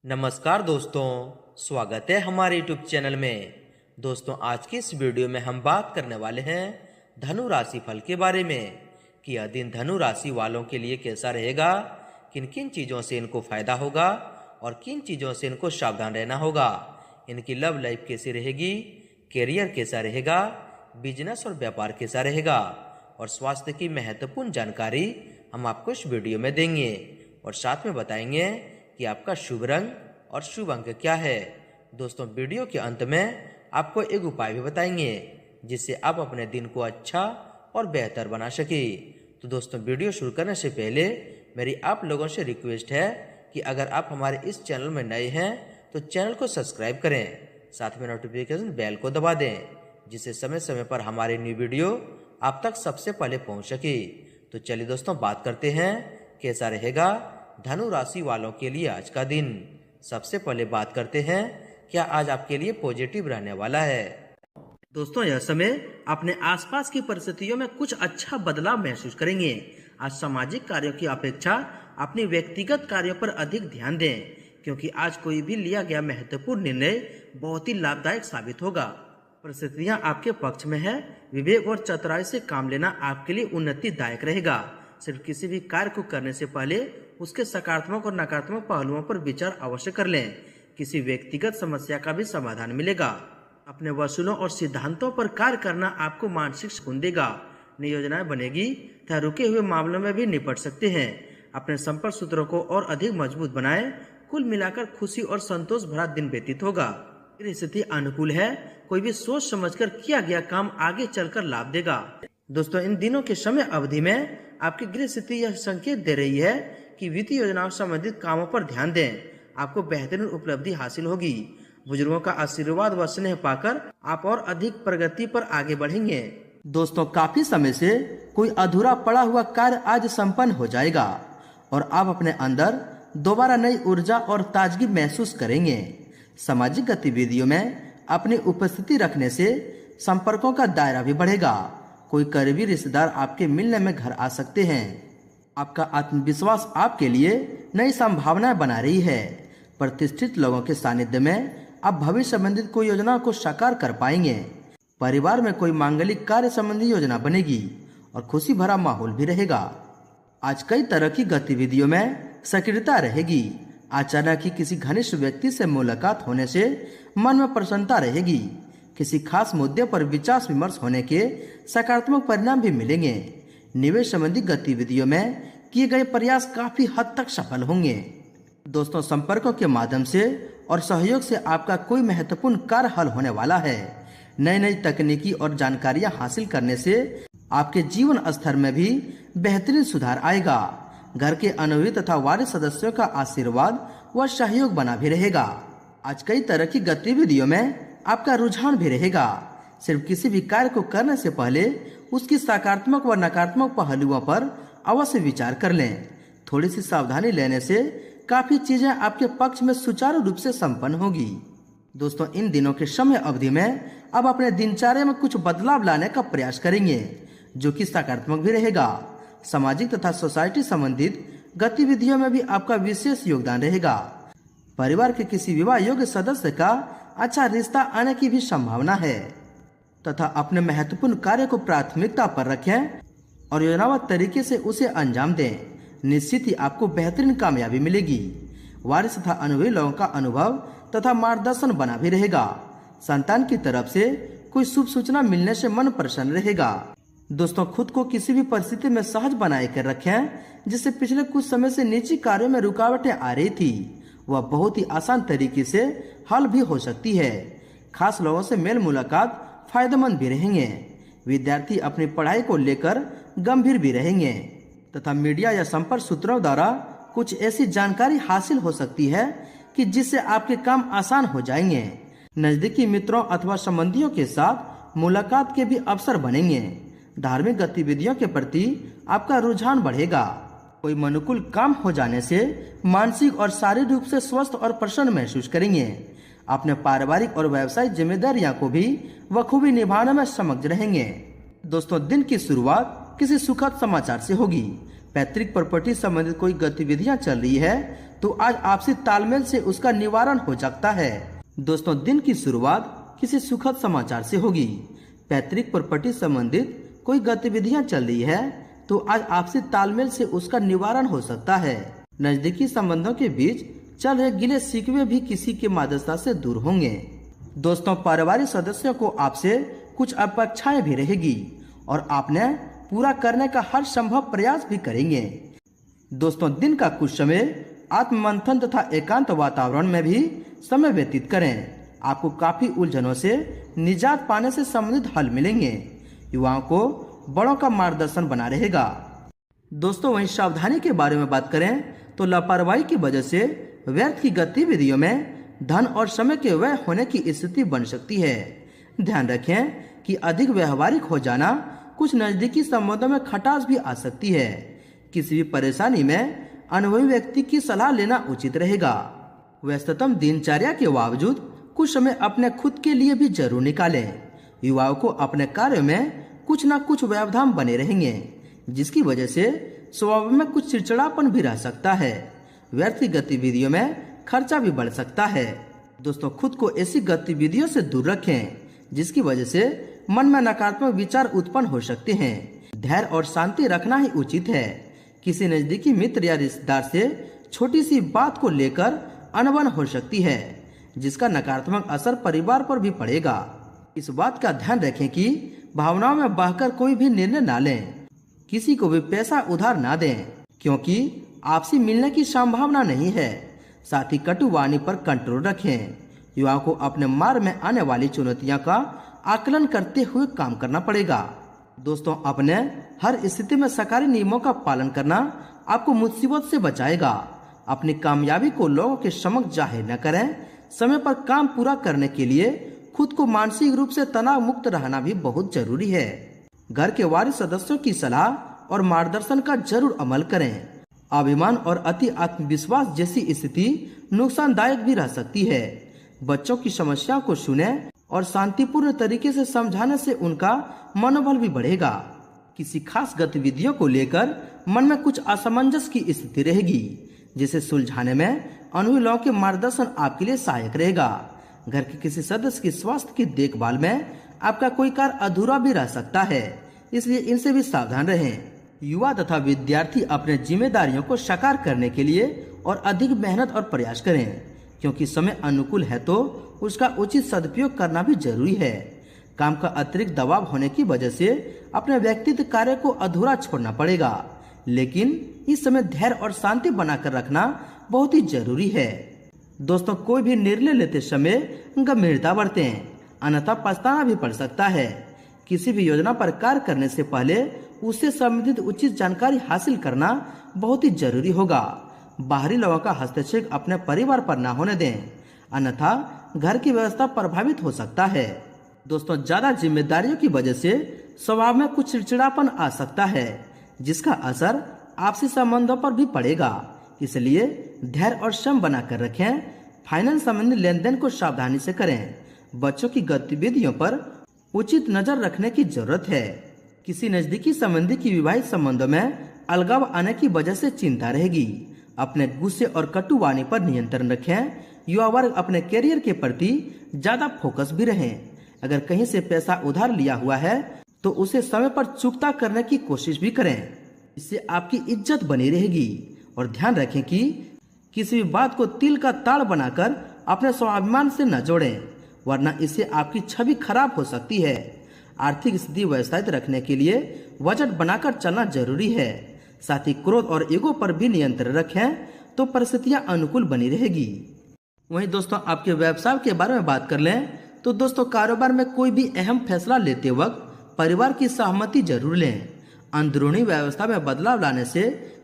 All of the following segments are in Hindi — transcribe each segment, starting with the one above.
नमस्कार दोस्तों, स्वागत है हमारे YouTube चैनल में। दोस्तों, आज की इस वीडियो में हम बात करने वाले हैं धनु राशि फल के बारे में कि यह दिन धनु राशि वालों के लिए कैसा रहेगा, किन किन चीज़ों से इनको फायदा होगा और किन चीज़ों से इनको सावधान रहना होगा। इनकी लव लाइफ कैसी रहेगी, कैरियर कैसा रहेगा, बिजनेस और व्यापार कैसा रहेगा और स्वास्थ्य की महत्वपूर्ण जानकारी हम आपको इस वीडियो में देंगे और साथ में बताएंगे कि आपका शुभ रंग और शुभ अंक क्या है। दोस्तों, वीडियो के अंत में आपको एक उपाय भी बताएंगे जिससे आप अपने दिन को अच्छा और बेहतर बना सके। तो दोस्तों, वीडियो शुरू करने से पहले मेरी आप लोगों से रिक्वेस्ट है कि अगर आप हमारे इस चैनल में नए हैं तो चैनल को सब्सक्राइब करें, साथ में नोटिफिकेशन बेल को दबा दें जिससे समय समय पर हमारे न्यू वीडियो आप तक सबसे पहले पहुंच सके। तो चलिए दोस्तों, बात करते हैं कैसा रहेगा धनु राशि वालों के लिए आज का दिन। सबसे पहले बात करते हैं क्या आज आपके लिए पॉजिटिव रहने वाला है। दोस्तों, यह समय अपने आसपास की परिस्थितियों में कुछ अच्छा बदलाव महसूस करेंगे। आज सामाजिक कार्यों की अपेक्षा अपने व्यक्तिगत कार्यों पर अधिक ध्यान दें, क्योंकि आज कोई भी लिया गया महत्वपूर्ण निर्णय बहुत ही लाभदायक साबित होगा। परिस्थितियां आपके पक्ष में है। विवेक और चतुराई से काम लेना आपके लिए उन्नतिदायक रहेगा। सिर्फ किसी भी कार्य को करने से पहले उसके सकारात्मक और नकारात्मक पहलुओं पर विचार अवश्य कर लें। किसी व्यक्तिगत समस्या का भी समाधान मिलेगा। अपने वसूलों और सिद्धांतों पर कार्य करना आपको मानसिक सुकून देगा। नई योजनाएं बनेगी तथा रुके हुए मामलों में भी निपट सकते हैं। अपने संपर्क सूत्रों को और अधिक मजबूत बनाएं। कुल मिलाकर खुशी और संतोष भरा दिन व्यतीत होगा। स्थिति अनुकूल है। कोई भी सोच समझकर किया गया काम आगे चलकर लाभ देगा। दोस्तों, इन दिनों के समय अवधि में आपकी गृह स्थिति यह संकेत दे रही है कि वित्तीय योजनाओं से संबंधित कामों पर ध्यान दें। आपको बेहतरीन उपलब्धि हासिल होगी। बुजुर्गों का आशीर्वाद व स्नेह पाकर आप और अधिक प्रगति पर आगे बढ़ेंगे। दोस्तों, काफी समय से कोई अधूरा पड़ा हुआ कार्य आज संपन्न हो जाएगा और आप अपने अंदर दोबारा नई ऊर्जा और ताजगी महसूस करेंगे। सामाजिक गतिविधियों में अपनी उपस्थिति रखने से संपर्कों का दायरा भी बढ़ेगा। कोई करीबी रिश्तेदार आपके मिलने में घर आ सकते हैं। आपका आत्मविश्वास आपके लिए नई संभावनाएं बना रही है। प्रतिष्ठित लोगों के सानिध्य में आप भविष्य संबंधित कोई योजना को साकार कर पाएंगे। परिवार में कोई मांगलिक कार्य संबंधी योजना बनेगी और खुशी भरा माहौल भी रहेगा। आज कई तरह की गतिविधियों में सक्रियता रहेगी। अचानक ही किसी घनिष्ठ व्यक्ति से मुलाकात होने से मन में प्रसन्नता रहेगी। किसी खास मुद्दे पर विचार विमर्श होने के सकारात्मक परिणाम भी मिलेंगे। निवेश संबंधी गतिविधियों में किए गए प्रयास काफी हद तक सफल होंगे। दोस्तों, संपर्कों के माध्यम से और सहयोग से आपका कोई महत्वपूर्ण कार्य हल होने वाला है। नई नई तकनीकी और जानकारियां हासिल करने से आपके जीवन स्तर में भी बेहतरीन सुधार आएगा। घर के अनुभवी तथा वारिस सदस्यों का आशीर्वाद व सहयोग बना भी रहेगा। आज कई तरह की गतिविधियों में आपका रुझान भी रहेगा। सिर्फ किसी भी कार्य को करने से पहले उसकी सकारात्मक व नकारात्मक पहलुओं पर अवश्य विचार कर लें। थोड़ी सी सावधानी लेने से काफी चीजें आपके पक्ष में सुचारू रूप से संपन्न होगी। दोस्तों, इन दिनों के समय अवधि में अब अपने दिनचर्या में कुछ बदलाव लाने का प्रयास करेंगे जो कि सकारात्मक भी रहेगा। सामाजिक तथा सोसाइटी संबंधित गतिविधियों में भी आपका विशेष योगदान रहेगा। परिवार के किसी विवाह योग्य सदस्य का अच्छा रिश्ता आने की भी संभावना है तथा अपने महत्वपूर्ण कार्य को प्राथमिकता पर रखें और योजनाबद्ध तरीके से उसे अंजाम दें। निश्चित ही आपको बेहतरीन कामयाबी मिलेगी। वारिस तथा अनुभवी लोगों का अनुभव तथा मार्गदर्शन बना भी रहेगा। संतान की तरफ से कोई शुभ सूचना मिलने से मन प्रसन्न रहेगा। दोस्तों, खुद को किसी भी परिस्थिति में सहज बनाए कर रखें। जिससे पिछले कुछ समय से निजी कार्यों में रुकावटें आ रही थी वह बहुत ही आसान तरीके से हल भी हो सकती है। खास लोगों से मेल मुलाकात फायदेमंद भी रहेंगे। विद्यार्थी अपनी पढ़ाई को लेकर गंभीर भी रहेंगे तथा मीडिया या संपर्क सूत्रों द्वारा कुछ ऐसी जानकारी हासिल हो सकती है कि जिससे आपके काम आसान हो जाएंगे। नजदीकी मित्रों अथवा संबंधियों के साथ मुलाकात के भी अवसर बनेंगे। धार्मिक गतिविधियों के प्रति आपका रुझान बढ़ेगा। कोई अनुकूल काम हो जाने से मानसिक और शारीरिक रूप से स्वस्थ और प्रसन्न महसूस करेंगे। अपने पारिवारिक और व्यावसायिक जिम्मेदारियों को भी बखूबी निभाने में समक्ष रहेंगे। दोस्तों, दिन की शुरुआत किसी सुखद समाचार से होगी। पैतृक प्रॉपर्टी संबंधित कोई गतिविधियां चल रही है तो आज आपसी तालमेल से उसका निवारण हो सकता है। दोस्तों, दिन की शुरुआत किसी सुखद समाचार से होगी। पैतृक प्रॉपर्टी संबंधित कोई गतिविधियां चल रही है तो आज आपसी तालमेल से उसका निवारण हो सकता है। नजदीकी संबंधों के बीच चल रहे गिले शिकवे भी किसी की मध्यस्थता से दूर होंगे। दोस्तों, पारिवारिक सदस्यों को आपसे कुछ अपेक्षाएं भी रहेगी और आपने पूरा करने का हर संभव प्रयास भी करेंगे। दोस्तों, दिन का कुछ समय आत्ममंथन तथा एकांत वातावरण में भी समय व्यतीत करें। आपको काफी उलझनों से निजात पाने से संबंधित हल मिलेंगे। युवाओं को बड़ों का मार्गदर्शन बना रहेगा। दोस्तों, वहीं सावधानी के बारे में बात करें तो लापरवाही की वजह से व्यर्थ की गतिविधियों में धन और समय के व्यय होने की स्थिति बन सकती है। ध्यान रखें कि अधिक व्यवहारिक हो जाना कुछ नजदीकी संबंधों में खटास भी आ सकती है। किसी भी परेशानी में अनुभवी व्यक्ति की सलाह लेना उचित रहेगा। व्यस्ततम दिनचर्या के बावजूद कुछ समय अपने खुद के लिए भी जरूर निकालें। युवाओं को अपने कार्यों में कुछ न कुछ व्यवधान बने रहेंगे, जिसकी वजह से स्वभाव में कुछ चिड़चिड़ापन भी रह सकता है। व्यर्थ की गतिविधियों में खर्चा भी बढ़ सकता है। दोस्तों, खुद को ऐसी गतिविधियों से दूर रखें जिसकी वजह से मन में नकारात्मक विचार उत्पन्न हो सकते हैं। धैर्य और शांति रखना ही उचित है। किसी नजदीकी मित्र या रिश्तेदार से छोटी सी बात को लेकर अनबन हो सकती है, जिसका नकारात्मक असर परिवार पर भी पड़ेगा। इस बात का ध्यान रखें कि भावनाओं में बहकर कोई भी निर्णय ना लें। किसी को भी पैसा उधार ना दें, क्योंकि आपसी मिलने की संभावना नहीं है। साथ ही कटु वाणी पर कंट्रोल रखें। युवाओं को अपने मार्ग में आने वाली चुनौतियों का आकलन करते हुए काम करना पड़ेगा। दोस्तों, अपने हर स्थिति में सरकारी नियमों का पालन करना आपको मुसीबत से बचाएगा। अपनी कामयाबी को लोगों के समक्ष जाहिर न करें। समय पर काम पूरा करने के लिए खुद को मानसिक रूप से तनाव मुक्त रहना भी बहुत जरूरी है। घर के वारिस सदस्यों की सलाह और मार्गदर्शन का जरूर अमल करें। अभिमान और अति आत्मविश्वास जैसी स्थिति नुकसानदायक भी रह सकती है। बच्चों की समस्याओं को सुने और शांतिपूर्ण तरीके से समझाने से उनका मनोबल भी बढ़ेगा। किसी खास गतिविधियों को लेकर मन में कुछ असमंजस की स्थिति रहेगी, जिसे सुलझाने में अनुभवी लोगों के मार्गदर्शन आपके लिए सहायक रहेगा। घर के किसी सदस्य की स्वास्थ्य की देखभाल में आपका कोई कार्य अधूरा भी रह सकता है, इसलिए इनसे भी सावधान रहें। युवा तथा विद्यार्थी अपने जिम्मेदारियों को साकार करने के लिए और अधिक मेहनत और प्रयास करें, क्योंकि समय अनुकूल है तो उसका उचित सदुपयोग करना भी जरूरी है। काम का अतिरिक्त दबाव होने की वजह से अपने व्यक्तिगत कार्य को अधूरा छोड़ना पड़ेगा, लेकिन इस समय धैर्य और शांति बनाकर रखना बहुत ही जरूरी है। दोस्तों, कोई भी निर्णय लेते समय गंभीरता बरतें, अन्यथा पछताना भी पड़ सकता है। किसी भी योजना पर कार्य करने से पहले उससे संबंधित उचित जानकारी हासिल करना बहुत ही जरूरी होगा। बाहरी लोगों का हस्तक्षेप अपने परिवार पर न होने दें, अन्यथा घर की व्यवस्था प्रभावित हो सकता है। दोस्तों, ज्यादा जिम्मेदारियों की वजह से स्वभाव में कुछ चिड़चिड़ापन आ सकता है, जिसका असर आपसी संबंधों पर भी पड़ेगा। इसलिए धैर्य और संयम बनाकर रखें। फाइनेंस संबंधी लेन देन को सावधानी से करें। बच्चों की गतिविधियों पर उचित नजर रखने की जरूरत है। किसी नजदीकी संबंधी की विवाहित संबंधों में अलगाव आने की वजह से चिंता रहेगी। अपने गुस्से और कटु वाणी पर नियंत्रण रखें। युवा वर्ग अपने करियर के प्रति ज्यादा फोकस भी रहें। अगर कहीं से पैसा उधार लिया हुआ है तो उसे समय पर चुकता करने की कोशिश भी करें। इससे आपकी इज्जत बनी रहेगी। और ध्यान रखें कि किसी भी बात को तिल का ताड़ बनाकर अपने स्वाभिमान से न जोड़ें, वरना इससे आपकी छवि खराब हो सकती है। आर्थिक स्थिति व्यवस्थित रखने के लिए बजट बनाकर चलना जरूरी है। साथ ही क्रोध और ईगो पर भी नियंत्रण रखें तो परिस्थितियां अनुकूल बनी रहेगी। वहीं दोस्तों, आपके व्यवसाय के बारे में बात कर लें तो दोस्तों, कारोबार में कोई भी अहम फैसला लेते वक्त परिवार की सहमति जरूर लें। अंदरूनी व्यवस्था में बदलाव लाने से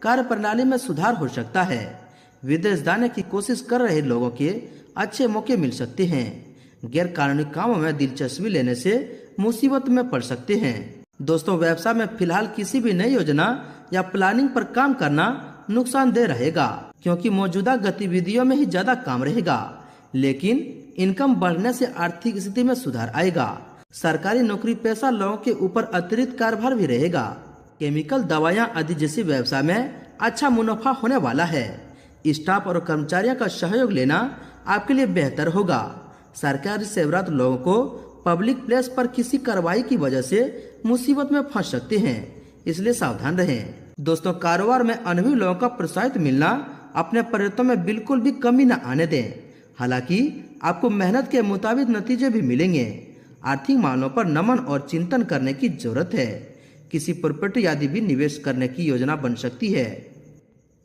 कार्य प्रणाली में सुधार हो सकता है। विदेश जाने की कोशिश कर रहे लोगों के अच्छे मौके मिल सकते हैं। गैर कानूनी कामों में दिलचस्पी लेने से मुसीबत में पड़ सकते हैं। दोस्तों, व्यवसाय में फिलहाल किसी भी नई योजना या प्लानिंग पर काम करना नुकसानदेह रहेगा, क्योंकि मौजूदा गतिविधियों में ही ज्यादा काम रहेगा। लेकिन इनकम बढ़ने से आर्थिक स्थिति में सुधार आएगा। सरकारी नौकरी पेशा लोगों के ऊपर अतिरिक्त कार्यभार भी रहेगा। केमिकल दवाइयां आदि जैसे व्यवसाय में अच्छा मुनाफा होने वाला है। स्टाफ और कर्मचारियों का सहयोग लेना आपके लिए बेहतर होगा। सरकारी सेवारत लोगों को पब्लिक प्लेस पर किसी कार्रवाई की वजह से मुसीबत में फंस सकते हैं, इसलिए सावधान रहें। दोस्तों, कारोबार में अनुभवी लोगों का प्रोत्साहित मिलना अपने प्रयत्नों में बिल्कुल भी कमी न आने दें। हालांकि आपको मेहनत के मुताबिक नतीजे भी मिलेंगे। आर्थिक मामलों पर नमन और चिंतन करने की जरूरत है। किसी प्रॉपर्टी आदि भी निवेश करने की योजना बन सकती है।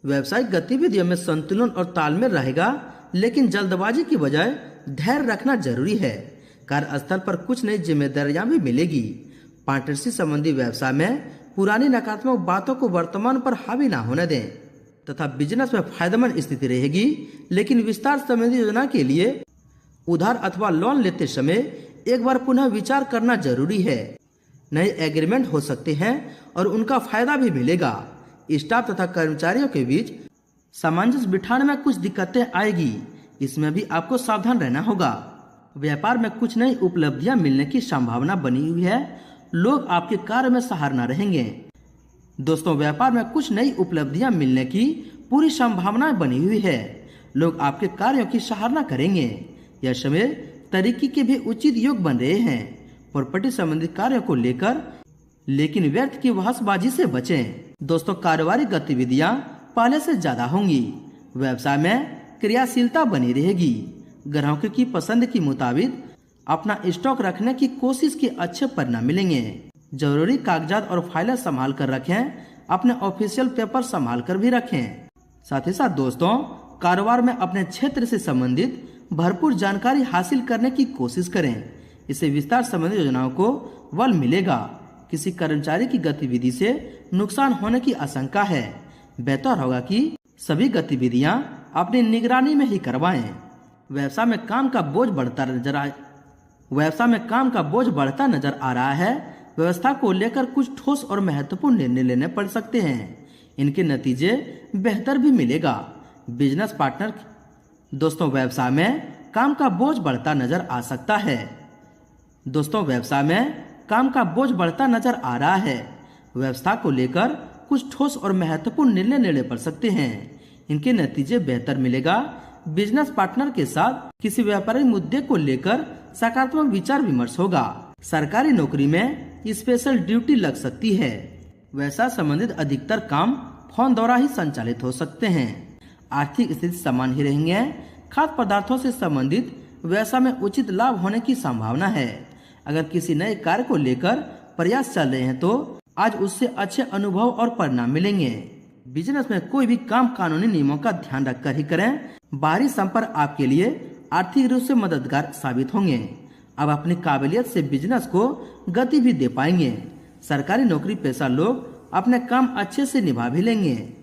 व्यावसायिक गतिविधियों में संतुलन और तालमेल रहेगा, लेकिन जल्दबाजी की बजाय धैर्य रखना जरूरी है। कार्यस्थल पर कुछ नई जिम्मेदारियां भी मिलेगी। पार्टनरशिप संबंधी व्यवसाय में पुरानी नकारात्मक बातों को वर्तमान पर हावी ना होने दें तथा बिजनेस में फायदेमंद स्थिति रहेगी। लेकिन विस्तार संबंधी योजना के लिए उधार अथवा लोन लेते समय एक बार पुनः विचार करना जरूरी है। नए एग्रीमेंट हो सकते हैं और उनका फायदा भी मिलेगा। स्टाफ तथा कर्मचारियों के बीच सामंजस्य बिठाने में कुछ दिक्कतें आएगी, इसमें भी आपको सावधान रहना होगा। व्यापार में कुछ नई उपलब्धियां मिलने की संभावना बनी हुई है। लोग आपके कार्य में सराहना रहेंगे। दोस्तों, व्यापार में कुछ नई उपलब्धियां मिलने की पूरी संभावना बनी हुई है। लोग आपके कार्यों की सराहना करेंगे। यह समय तरक्की के भी उचित योग बन रहे हैं। प्रॉपर्टी संबंधी कार्यों को लेकर लेकिन व्यर्थ की बहसबाजी से बचें। दोस्तों, कारोबारी गतिविधियां पहले से ज्यादा होंगी। व्यवसाय में क्रियाशीलता बनी रहेगी। ग्राहकों की पसंद के मुताबिक अपना स्टॉक रखने की कोशिश के अच्छे परिणाम मिलेंगे। जरूरी कागजात और फाइलें संभाल कर रखें। अपने ऑफिशियल पेपर संभाल कर भी रखें। साथ ही साथ दोस्तों, कारोबार में अपने क्षेत्र से संबंधित भरपूर जानकारी हासिल करने की कोशिश करें। इससे विस्तार संबंधी योजनाओं को बल मिलेगा। किसी कर्मचारी की गतिविधि से नुकसान होने की आशंका है। बेहतर होगा कि सभी गतिविधियां अपनी निगरानी में ही करवाएं। व्यवसाय में काम का बोझ बढ़ता नजर आ रहा है। व्यवस्था को लेकर कुछ ठोस और महत्वपूर्ण निर्णय लेने पड़ सकते हैं। इनके नतीजे बेहतर भी मिलेगा। बिजनेस पार्टनर दोस्तों, व्यवसाय में काम का बोझ बढ़ता नजर आ सकता है। दोस्तों, व्यवसाय में काम का बोझ बढ़ता नजर आ रहा है। व्यवस्था को लेकर कुछ ठोस और महत्वपूर्ण निर्णय लेने पड़ सकते हैं। इनके नतीजे बेहतर मिलेगा। बिजनेस पार्टनर के साथ किसी व्यापारिक मुद्दे को लेकर सकारात्मक विचार विमर्श होगा। सरकारी नौकरी में स्पेशल ड्यूटी लग सकती है। व्यवसाय संबंधित अधिकतर काम फोन द्वारा ही संचालित हो सकते हैं। आर्थिक स्थिति समान ही रहेंगे। खाद्य पदार्थों से संबंधित व्यवसाय में उचित लाभ होने की संभावना है। अगर किसी नए कार्य को लेकर प्रयास चल रहे हैं तो आज उससे अच्छे अनुभव और परिणाम मिलेंगे। बिजनेस में कोई भी काम कानूनी नियमों का ध्यान रखकर ही करें। बाहरी संपर्क आपके लिए आर्थिक रूप से मददगार साबित होंगे। अब अपनी काबिलियत से बिजनेस को गति भी दे पाएंगे। सरकारी नौकरी पेशा लोग अपने काम अच्छे से निभा भी लेंगे।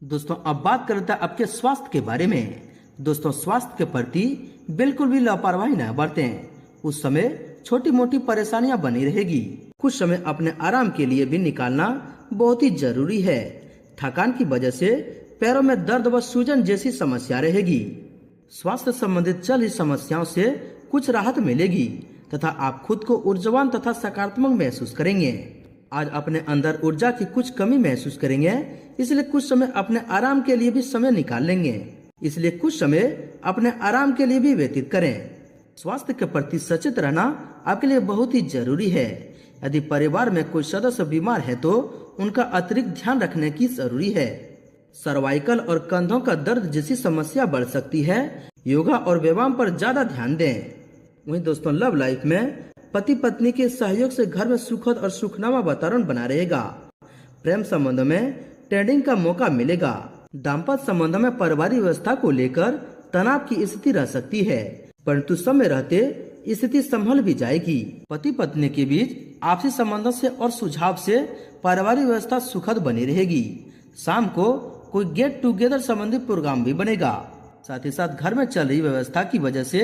दोस्तों, अब बात करते हैं आपके स्वास्थ्य के बारे में। दोस्तों, स्वास्थ्य के प्रति बिल्कुल भी लापरवाही न बरतें। उस समय छोटी मोटी परेशानियां बनी रहेगी। कुछ समय अपने आराम के लिए भी निकालना बहुत ही जरूरी है। थकान की वजह से पैरों में दर्द व सूजन जैसी समस्या रहेगी। स्वास्थ्य संबंधित चल रही समस्याओं से कुछ राहत मिलेगी तथा आप खुद को ऊर्जावान तथा सकारात्मक महसूस करेंगे। आज अपने अंदर ऊर्जा की कुछ कमी महसूस करेंगे, इसलिए कुछ समय अपने आराम के लिए भी समय निकाल लेंगे। इसलिए कुछ समय अपने आराम के लिए भी व्यतीत करें। स्वास्थ्य के प्रति सचेत रहना आपके लिए बहुत ही जरूरी है। यदि परिवार में कोई सदस्य बीमार है तो उनका अतिरिक्त ध्यान रखने की जरूरी है। सर्वाइकल और कंधों का दर्द जैसी समस्या बढ़ सकती है। योगा और व्यायाम पर ज्यादा ध्यान दें। वहीं दोस्तों, लव लाइफ में पति पत्नी के सहयोग से घर में सुखद और सुखनामा वातावरण बना रहेगा। प्रेम संबंधों में ट्रेडिंग का मौका मिलेगा। दाम्पत्य संबंधों में पारिवारिक व्यवस्था को लेकर तनाव की स्थिति रह सकती है, परंतु समय रहते स्थिति संभल भी जाएगी। पति पत्नी के बीच आपसी संबंधों से और सुझाव से पारिवारिक व्यवस्था सुखद बनी रहेगी। शाम को कोई गेट टुगेदर संबंधी प्रोग्राम भी बनेगा। साथ ही साथ घर में चल रही व्यवस्था की वजह से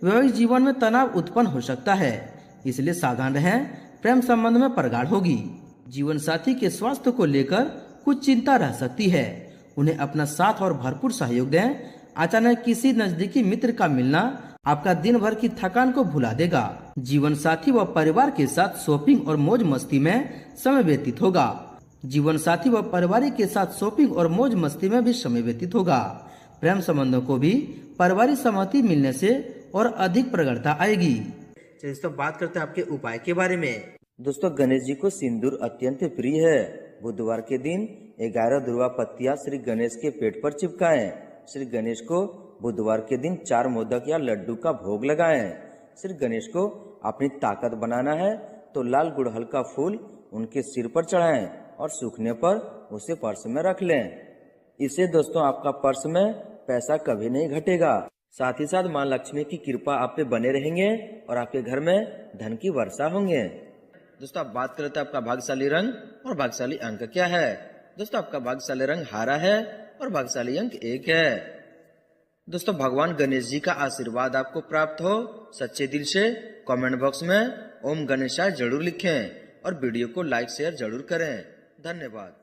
वैवाहिक जीवन में तनाव उत्पन्न हो सकता है, इसलिए सावधान रहें। प्रेम संबंध में प्रगाढ़ होगी। जीवन साथी के स्वास्थ्य को लेकर कुछ चिंता रह सकती है, उन्हें अपना साथ और भरपूर सहयोग दें। अचानक किसी नजदीकी मित्र का मिलना आपका दिन भर की थकान को भुला देगा। जीवन साथी व परिवार के साथ शॉपिंग और मौज मस्ती में समय व्यतीत होगा। जीवन साथी व परिवार के साथ शॉपिंग और मौज मस्ती में भी समय व्यतीत होगा। प्रेम संबंधों को भी पारिवारिक सहमति मिलने से और अधिक प्रगाढ़ता आएगी। चलिए दोस्तों बात करते हैं आपके उपाय के बारे में। दोस्तों गणेश जी को सिंदूर अत्यंत प्रिय है। बुधवार के दिन 11 ध्रुवा पत्तियां श्री गणेश के पेट पर चिपकाएं। श्री गणेश को बुधवार के दिन 4 मोदक या लड्डू का भोग लगाएं। श्री गणेश को अपनी ताकत बनाना है तो लाल गुड़हल का फूल उनके सिर पर चढ़ाएं और सूखने पर उसे पर्स में रख लें। इससे दोस्तों आपका पर्स में पैसा कभी नहीं घटेगा। साथ ही साथ मां लक्ष्मी की कृपा आप पे बने रहेंगे और आपके घर में धन की वर्षा होंगे। दोस्तों आप बात करते हैं आपका भाग्यशाली रंग और भाग्यशाली अंक क्या है। दोस्तों आपका भाग्यशाली रंग हरा है और भाग्यशाली अंक 1 है। दोस्तों भगवान गणेश जी का आशीर्वाद आपको प्राप्त हो सच्चे दिल से कमेंट बॉक्स में ओम गणेशाय जरूर लिखें और वीडियो को लाइक शेयर जरूर करें। धन्यवाद।